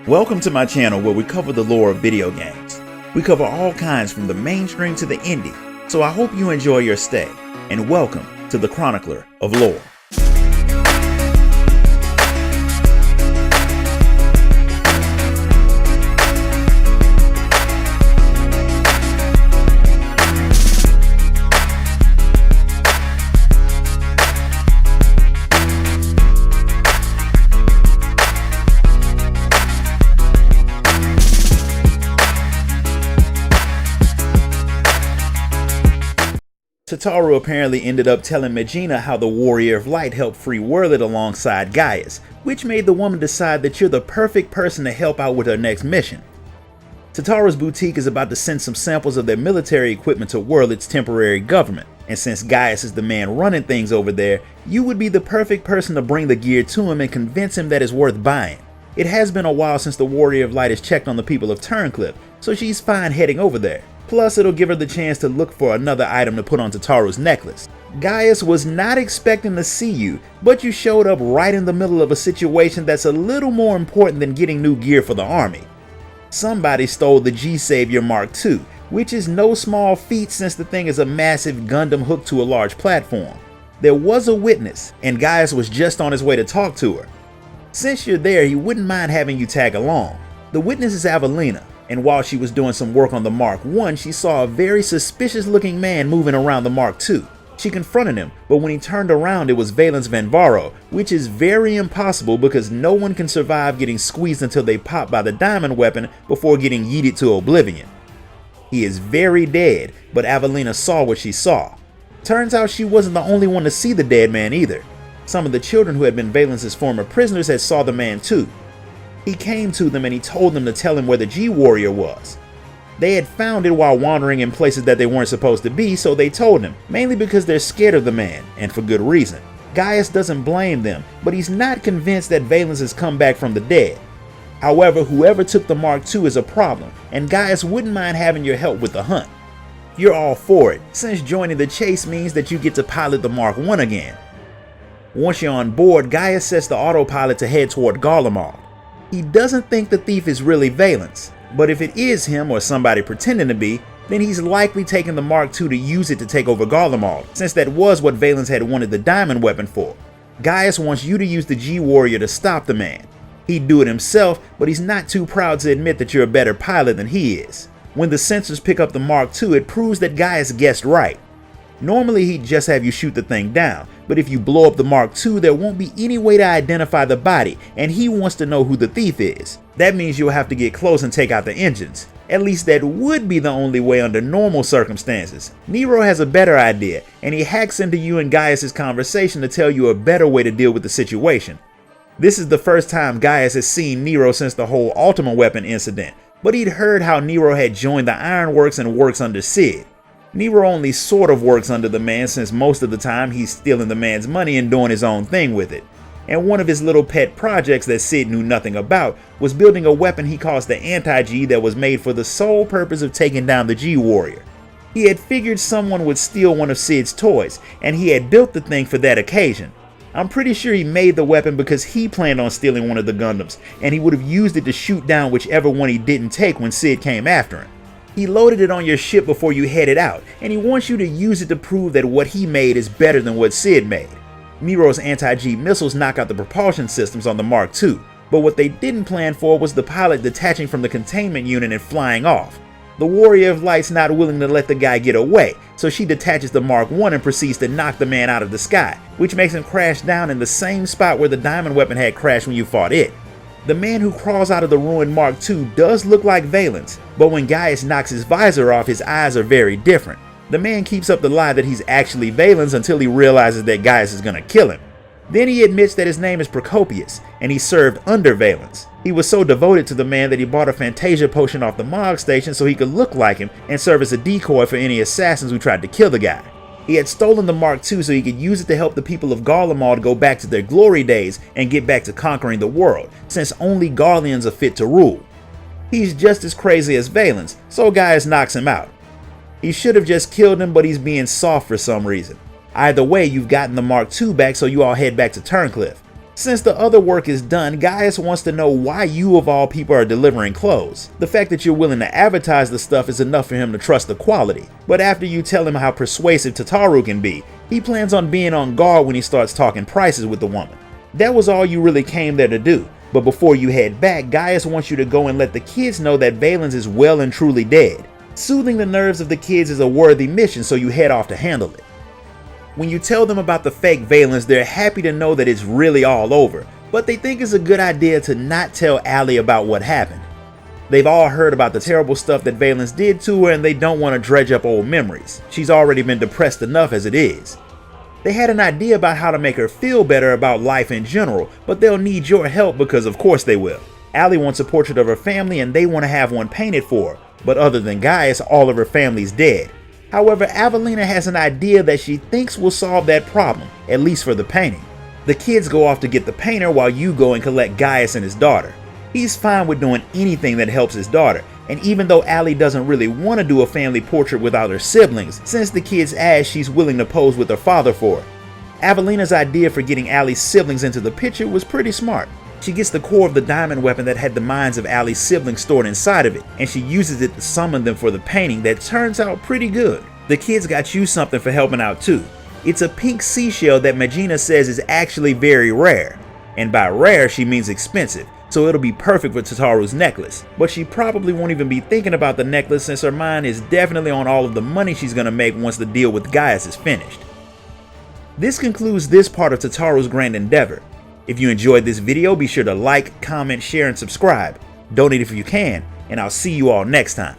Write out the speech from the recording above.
Welcome to my channel where we cover the lore of video games. We cover all kinds from the mainstream to the indie, so I hope you enjoy your stay, and welcome to the Chronicler of Lore. Tataru apparently ended up telling Megina how the Warrior of Light helped free Worlet alongside Gaius, which made the woman decide that you're the perfect person to help out with her next mission. Tataru's boutique is about to send some samples of their military equipment to Worlet's temporary government, and since Gaius is the man running things over there, you would be the perfect person to bring the gear to him and convince him that it's worth buying. It has been a while since the Warrior of Light has checked on the people of Terncliff, so she's fine heading over there. Plus, it'll give her the chance to look for another item to put on Tataru's necklace. Gaius was not expecting to see you, but you showed up right in the middle of a situation that's a little more important than getting new gear for the army. Somebody stole the G-Savior Mark II, which is no small feat since the thing is a massive Gundam hooked to a large platform. There was a witness, and Gaius was just on his way to talk to her. Since you're there, he wouldn't mind having you tag along. The witness is Avelina, and while she was doing some work on the Mark I, she saw a very suspicious looking man moving around the Mark II. She confronted him, but when he turned around it was Valence Vanvaro, which is very impossible because no one can survive getting squeezed until they pop by the diamond weapon before getting yeeted to oblivion. He is very dead, but Avelina saw what she saw. Turns out she wasn't the only one to see the dead man either. Some of the children who had been Valence's former prisoners had saw the man too. He came to them and he told them to tell him where the G-Warrior was. They had found it while wandering in places that they weren't supposed to be, so they told him, mainly because they're scared of the man, and for good reason. Gaius doesn't blame them, but he's not convinced that Valence has come back from the dead. However, whoever took the Mark II is a problem, and Gaius wouldn't mind having your help with the hunt. You're all for it, since joining the chase means that you get to pilot the Mark I again. Once you're on board, Gaius sets the autopilot to head toward Garlemald. He doesn't think the thief is really Valence, but if it is him or somebody pretending to be, then he's likely taking the Mark II to use it to take over Garlemald, since that was what Valence had wanted the diamond weapon for. Gaius wants you to use the G-Warrior to stop the man. He'd do it himself, but he's not too proud to admit that you're a better pilot than he is. When the sensors pick up the Mark II, it proves that Gaius guessed right. Normally he'd just have you shoot the thing down, but if you blow up the Mark II, there won't be any way to identify the body, and he wants to know who the thief is. That means you'll have to get close and take out the engines. At least that would be the only way under normal circumstances. Nero has a better idea, and he hacks into you and Gaius' conversation to tell you a better way to deal with the situation. This is the first time Gaius has seen Nero since the whole Ultima weapon incident, but he'd heard how Nero had joined the Ironworks and works under Sid. Nero only sort of works under the man since most of the time he's stealing the man's money and doing his own thing with it. And one of his little pet projects that Sid knew nothing about was building a weapon he calls the Anti-G that was made for the sole purpose of taking down the G-Warrior. He had figured someone would steal one of Sid's toys, and he had built the thing for that occasion. I'm pretty sure he made the weapon because he planned on stealing one of the Gundams, and he would have used it to shoot down whichever one he didn't take when Sid came after him. He loaded it on your ship before you headed out, and he wants you to use it to prove that what he made is better than what Sid made. Nero's anti-G missiles knock out the propulsion systems on the Mark II, but what they didn't plan for was the pilot detaching from the containment unit and flying off. The Warrior of Light's not willing to let the guy get away, so she detaches the Mark I and proceeds to knock the man out of the sky, which makes him crash down in the same spot where the diamond weapon had crashed when you fought it. The man who crawls out of the ruined Mark II does look like Valence, but when Gaius knocks his visor off, his eyes are very different. The man keeps up the lie that he's actually Valence until he realizes that Gaius is gonna kill him. Then he admits that his name is Procopius, and he served under Valence. He was so devoted to the man that he bought a Fantasia potion off the Mog station so he could look like him and serve as a decoy for any assassins who tried to kill the guy. He had stolen the Mark II so he could use it to help the people of Garlemald go back to their glory days and get back to conquering the world, since only Garleans are fit to rule. He's just as crazy as Valence, so Gaius knocks him out. He should have just killed him, but he's being soft for some reason. Either way, you've gotten the Mark II back, so you all head back to Terncliff. Since the other work is done, Gaius wants to know why you of all people are delivering clothes. The fact that you're willing to advertise the stuff is enough for him to trust the quality. But after you tell him how persuasive Tataru can be, he plans on being on guard when he starts talking prices with the woman. That was all you really came there to do. But before you head back, Gaius wants you to go and let the kids know that Valens is well and truly dead. Soothing the nerves of the kids is a worthy mission, so you head off to handle it. When you tell them about the fake Valens, they're happy to know that it's really all over, but they think it's a good idea to not tell Allie about what happened. They've all heard about the terrible stuff that Valens did to her, and they don't want to dredge up old memories. She's already been depressed enough as it is. They had an idea about how to make her feel better about life in general, but they'll need your help because of course they will. Allie wants a portrait of her family and they want to have one painted for her, but other than Gaius, all of her family's dead. However, Avelina has an idea that she thinks will solve that problem, at least for the painting. The kids go off to get the painter while you go and collect Gaius and his daughter. He's fine with doing anything that helps his daughter, and even though Allie doesn't really want to do a family portrait without her siblings, since the kids ask, she's willing to pose with her father for it. Avelina's idea for getting Allie's siblings into the picture was pretty smart. She gets the core of the diamond weapon that had the minds of Allie's siblings stored inside of it, and she uses it to summon them for the painting that turns out pretty good. The kids got you something for helping out too. It's a pink seashell that Magina says is actually very rare. And by rare, she means expensive, so it'll be perfect for Tataru's necklace. But she probably won't even be thinking about the necklace since her mind is definitely on all of the money she's gonna make once the deal with Gaius is finished. This concludes this part of Tataru's grand endeavor. If you enjoyed this video, be sure to like, comment, share, and subscribe. Donate if you can, and I'll see you all next time.